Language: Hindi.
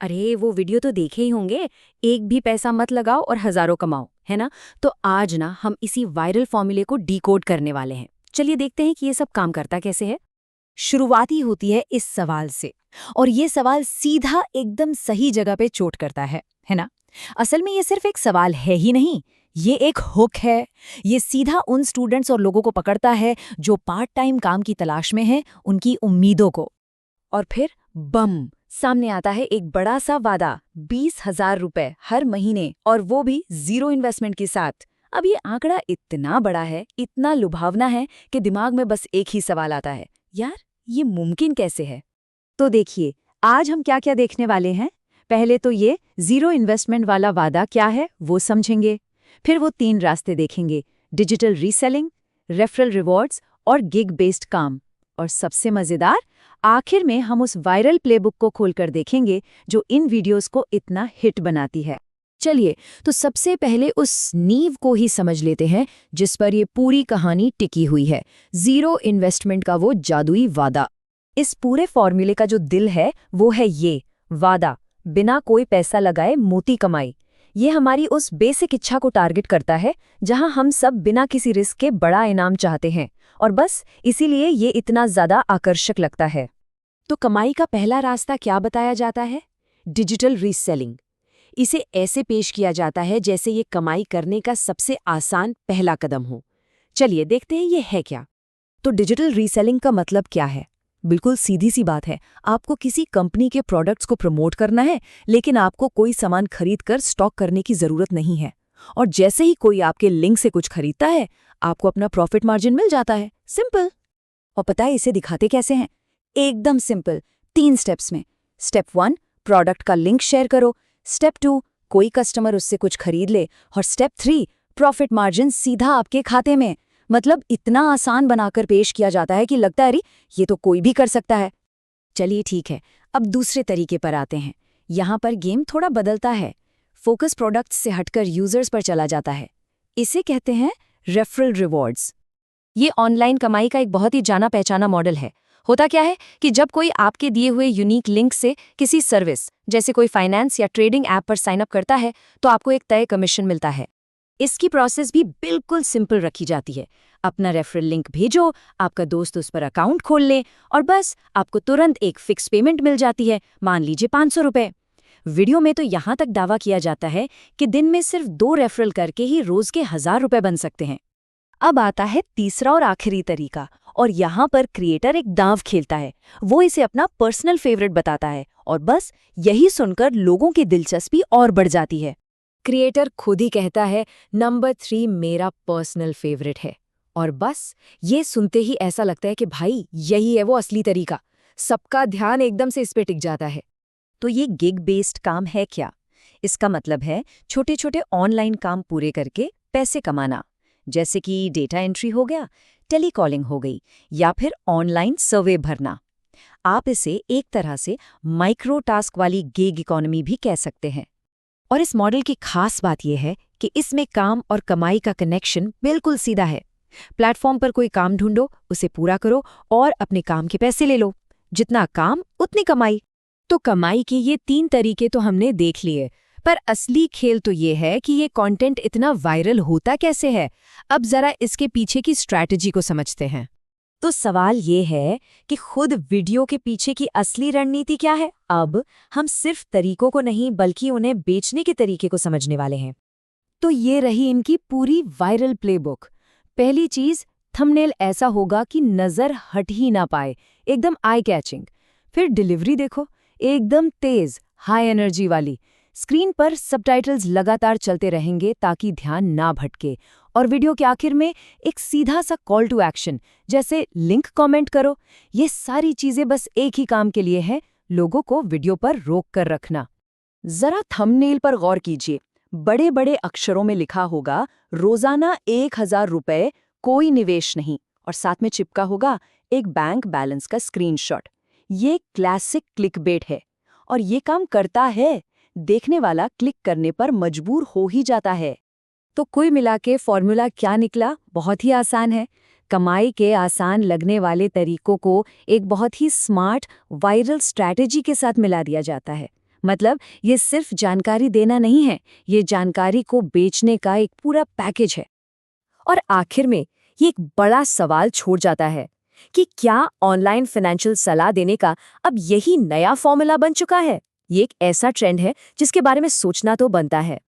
अरे वो वीडियो तो देखे ही होंगे। एक भी पैसा मत लगाओ और हजारों कमाओ, है ना। तो आज ना हम इसी वायरल फॉर्मूले को डिकोड करने वाले हैं। चलिए देखते हैं कि ये सब काम करता कैसे है। शुरुआत ही होती है इस सवाल से, और ये सवाल सीधा एकदम सही जगह पे चोट करता है ना। असल में ये सिर्फ एक सवाल है ही नहीं, ये एक हुक है। ये सीधा उन स्टूडेंट्स और लोगों को पकड़ता है जो पार्ट टाइम काम की तलाश में हैं, उनकी उम्मीदों को। और फिर बम, सामने आता है एक बड़ा सा वादा, 20,000 रुपए हर महीने, और वो भी जीरो इन्वेस्टमेंट के साथ। अब ये आंकड़ा इतना बड़ा है, इतना लुभावना है कि दिमाग में बस एक ही सवाल आता है, यार ये मुमकिन कैसे है। तो देखिए, आज हम क्या क्या देखने वाले हैं। पहले तो ये जीरो इन्वेस्टमेंट वाला वादा क्या है वो समझेंगे। फिर वो 3 रास्ते देखेंगे, डिजिटल रीसेलिंग, रेफरल रिवॉर्ड्स और गिग बेस्ड काम। और सबसे मजेदार, आखिर में हम उस वायरल प्लेबुक को खोलकर देखेंगे जो इन वीडियोस को इतना हिट बनाती है। चलिए, तो सबसे पहले उस नींव को ही समझ लेते हैं जिस पर ये पूरी कहानी टिकी हुई है, जीरो इन्वेस्टमेंट का वो जादुई वादा। इस पूरे फॉर्मूले का जो दिल है वो है ये वादा, बिना कोई पैसा लगाए मोती कमाई। ये हमारी उस बेसिक इच्छा को टारगेट करता है जहां हम सब बिना किसी रिस्क के बड़ा इनाम चाहते हैं, और बस इसीलिए ये इतना ज्यादा आकर्षक लगता है। तो कमाई का पहला रास्ता क्या बताया जाता है? Digital reselling. इसे ऐसे पेश किया जाता है जैसे ये कमाई करने का सबसे आसान पहला कदम हो। चलिए देखते हैं ये है क्या। तो डिजिटल रीसेलिंग का मतलब क्या है? बिल्कुल सीधी सी बात है, आपको किसी कंपनी के प्रोडक्ट्स को प्रमोट करना है, लेकिन आपको कोई सामान खरीद कर स्टॉक करने की जरूरत नहीं है। और जैसे ही कोई आपके लिंक से कुछ खरीदता है, आपको अपना प्रॉफिट मार्जिन मिल जाता है। सिंपल। और पता है इसे दिखाते कैसे हैं? एकदम सिंपल, 3 स्टेप्स में। स्टेप 1, प्रोडक्ट का लिंक शेयर करो। स्टेप 2, कोई कस्टमर उससे कुछ खरीद ले। और स्टेप 3, प्रॉफिट मार्जिन सीधा आपके खाते में। मतलब इतना आसान बनाकर पेश किया जाता है कि लगता है अरे ये तो कोई भी कर सकता है। चलिए ठीक है, अब दूसरे तरीके पर आते हैं। यहाँ पर गेम थोड़ा बदलता है। फोकस प्रोडक्ट्स से हटकर यूजर्स पर चला जाता है। इसे कहते हैं रेफरल रिवॉर्ड्स। ये ऑनलाइन कमाई का एक बहुत ही जाना पहचाना मॉडल है। होता क्या है कि जब कोई आपके दिए हुए यूनिक लिंक से किसी सर्विस जैसे कोई फाइनेंस या ट्रेडिंग ऐप पर साइन अप करता है, तो आपको एक तय कमीशन मिलता है। इसकी प्रोसेस भी बिल्कुल सिंपल रखी जाती है। अपना रेफरल लिंक भेजो, आपका दोस्त उस पर अकाउंट खोल ले, और बस आपको तुरंत एक फिक्स पेमेंट मिल जाती है, मान लीजिए 500 रुपए। वीडियो में तो यहाँ तक दावा किया जाता है कि दिन में सिर्फ 2 रेफरल करके ही रोज के 1000 रुपए बन सकते हैं। अब आता है तीसरा और आखिरी तरीका, और यहाँ पर क्रिएटर एक दांव खेलता है। वो इसे अपना पर्सनल फेवरेट बताता है, और बस यही सुनकर लोगों की दिलचस्पी और बढ़ जाती है। क्रिएटर खुद ही कहता है नंबर 3 मेरा पर्सनल फेवरेट है, और बस ये सुनते ही ऐसा लगता है कि भाई यही है वो असली तरीका। सबका ध्यान एकदम से इस पे टिक जाता है। तो ये गिग बेस्ड काम है क्या? इसका मतलब है छोटे छोटे ऑनलाइन काम पूरे करके पैसे कमाना, जैसे कि डेटा एंट्री हो गया, टेलीकॉलिंग हो गई, या फिर ऑनलाइन सर्वे भरना। आप इसे एक तरह से माइक्रो टास्क वाली गिग इकोनॉमी भी कह सकते हैं। और इस मॉडल की खास बात यह है कि इसमें काम और कमाई का कनेक्शन बिल्कुल सीधा है। प्लेटफॉर्म पर कोई काम ढूंढो, उसे पूरा करो और अपने काम के पैसे ले लो। जितना काम उतनी कमाई। तो कमाई के ये 3 तरीके तो हमने देख लिए, पर असली खेल तो ये है कि ये कंटेंट इतना वायरल होता कैसे है। अब जरा इसके पीछे की स्ट्रैटेजी को समझते हैं। तो सवाल ये है कि खुद वीडियो के पीछे की असली रणनीति क्या है। अब हम सिर्फ तरीकों को नहीं बल्कि उन्हें बेचने के तरीके को समझने वाले हैं। तो ये रही इनकी पूरी वायरल प्लेबुक। पहली चीज, थंबनेल ऐसा होगा कि नजर हट ही ना पाए, एकदम आई कैचिंग। फिर डिलीवरी देखो, एकदम तेज, हाई एनर्जी वाली। स्क्रीन पर सबटाइटल्स लगातार चलते रहेंगे ताकि ध्यान ना भटके। और वीडियो के आखिर में एक सीधा सा कॉल टू एक्शन, जैसे लिंक कमेंट करो। ये सारी चीजें बस एक ही काम के लिए है, लोगों को वीडियो पर रोक कर रखना। जरा थंबनेल पर गौर कीजिए। बड़े बड़े अक्षरों में लिखा होगा रोजाना 1000 रुपए, कोई निवेश नहीं, और साथ में चिपका होगा एक बैंक बैलेंस का स्क्रीनशॉट। ये क्लासिक क्लिकबेट है, और ये काम करता है। देखने वाला क्लिक करने पर मजबूर हो ही जाता है। तो कुल मिला के फॉर्मूला क्या निकला? बहुत ही आसान है। कमाई के आसान लगने वाले तरीकों को एक बहुत ही स्मार्ट वायरल स्ट्रैटेजी के साथ मिला दिया जाता है। मतलब ये सिर्फ जानकारी देना नहीं है, ये जानकारी को बेचने का एक पूरा पैकेज है। और आखिर में ये एक बड़ा सवाल छोड़ जाता है कि क्या ऑनलाइन फाइनेंशियल सलाह देने का अब यही नया फॉर्मूला बन चुका है? ये एक ऐसा ट्रेंड है जिसके बारे में सोचना तो बनता है।